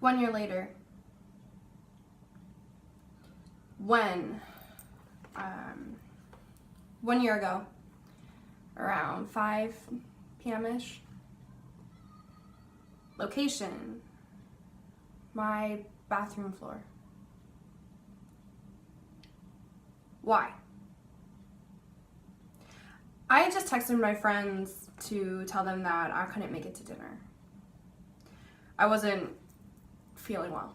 1 year later, when 1 year ago, around 5 p.m.-ish, location, my bathroom floor. Why? I had just texted my friends to tell them that I couldn't make it to dinner. I wasn't feeling well,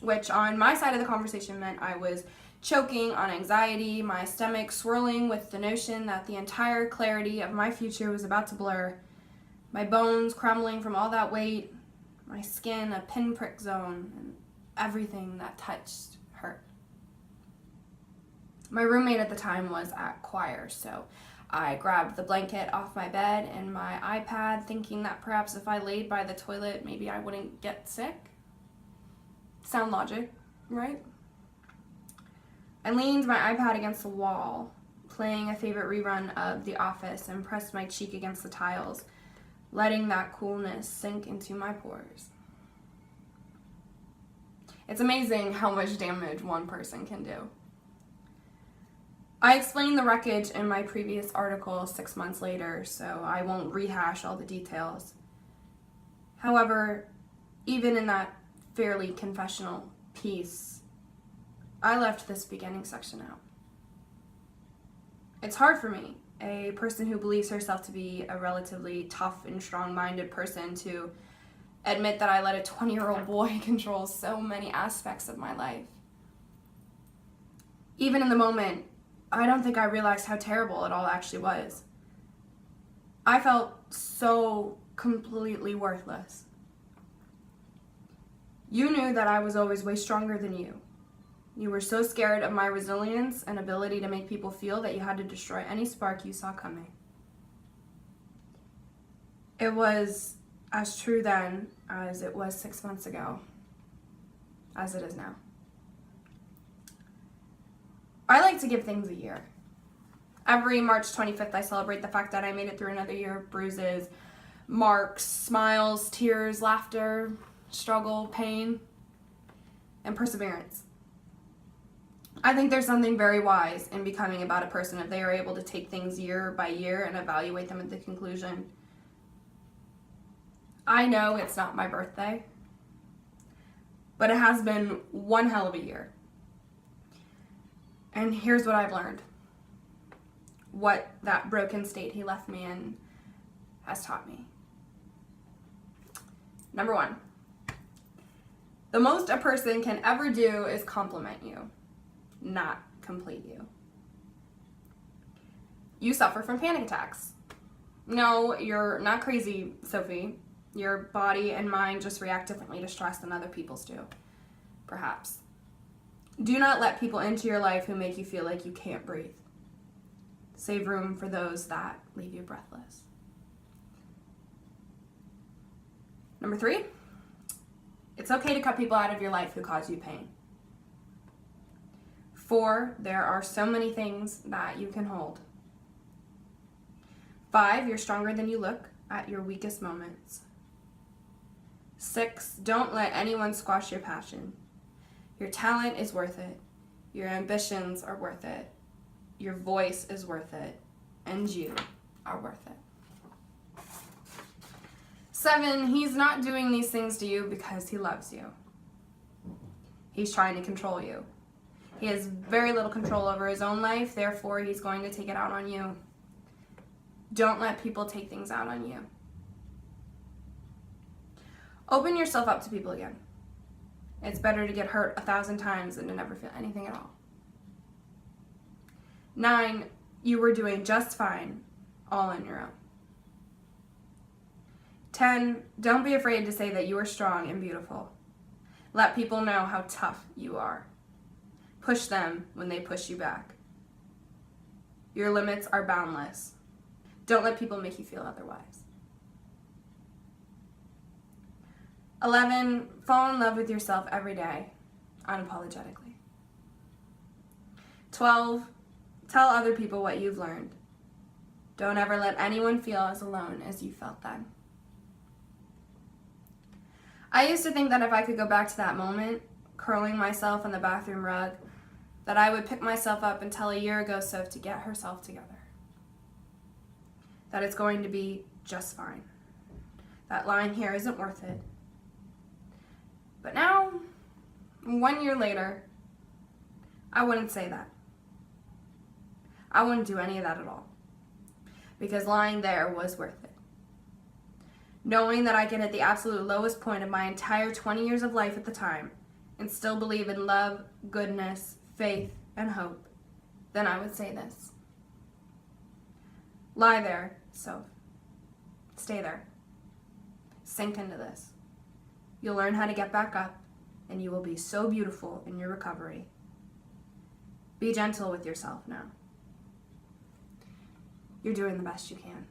which on my side of the conversation meant I was choking on anxiety, my stomach swirling with the notion that the entire clarity of my future was about to blur, my bones crumbling from all that weight, my skin a pinprick zone, and everything that touched hurt. My roommate at the time was at choir, so I grabbed the blanket off my bed and my iPad, thinking that perhaps if I laid by the toilet, maybe I wouldn't get sick. Sound logic, right? I leaned my iPad against the wall, playing a favorite rerun of The Office, and pressed my cheek against the tiles, letting that coolness sink into my pores. It's amazing how much damage one person can do. I explained the wreckage in my previous article 6 months later, so I won't rehash all the details. However, even in that fairly confessional piece, I left this beginning section out. It's hard for me, a person who believes herself to be a relatively tough and strong-minded person, to admit that I let a 20-year-old boy control so many aspects of my life. Even in the moment, I don't think I realized how terrible it all actually was. I felt so completely worthless. You knew that I was always way stronger than you. You were so scared of my resilience and ability to make people feel that you had to destroy any spark you saw coming. It was as true then as it was 6 months ago, as it is now. I like to give things a year. Every March 25th, I celebrate the fact that I made it through another year of bruises, marks, smiles, tears, laughter, struggle, pain, and perseverance. I think there's something very wise in becoming about a person if they are able to take things year by year and evaluate them at the conclusion. I know it's not my birthday, but it has been one hell of a year. And here's what I've learned. What that broken state he left me in has taught me. Number 1, the most a person can ever do is compliment you, not complete you. You suffer from panic attacks. No, you're not crazy, Sophie. Your body and mind just react differently to stress than other people's do, perhaps. Do not let people into your life who make you feel like you can't breathe. Save room for those that leave you breathless. Number 3, it's okay to cut people out of your life who cause you pain. 4, there are so many things that you can hold. 5, you're stronger than you look at your weakest moments. 6, don't let anyone squash your passion. Your talent is worth it. Your ambitions are worth it. Your voice is worth it. And you are worth it. 7, he's not doing these things to you because he loves you. He's trying to control you. He has very little control over his own life, therefore he's going to take it out on you. Don't let people take things out on you. Open yourself up to people again. It's better to get hurt 1,000 times than to never feel anything at all. 9, you were doing just fine, all on your own. 10, don't be afraid to say that you are strong and beautiful. Let people know how tough you are. Push them when they push you back. Your limits are boundless. Don't let people make you feel otherwise. 11, fall in love with yourself every day, unapologetically. 12, tell other people what you've learned. Don't ever let anyone feel as alone as you felt then. I used to think that if I could go back to that moment, curling myself on the bathroom rug, that I would pick myself up and tell a year ago Soph to get herself together. That it's going to be just fine. That lying here isn't worth it. But now, 1 year later, I wouldn't say that. I wouldn't do any of that at all. Because lying there was worth it. Knowing that I could hit the absolute lowest point of my entire 20 years of life at the time and still believe in love, goodness, faith, and hope, then I would say this. Lie there, Soph. Stay there. Sink into this. You'll learn how to get back up, and you will be so beautiful in your recovery. Be gentle with yourself now. You're doing the best you can.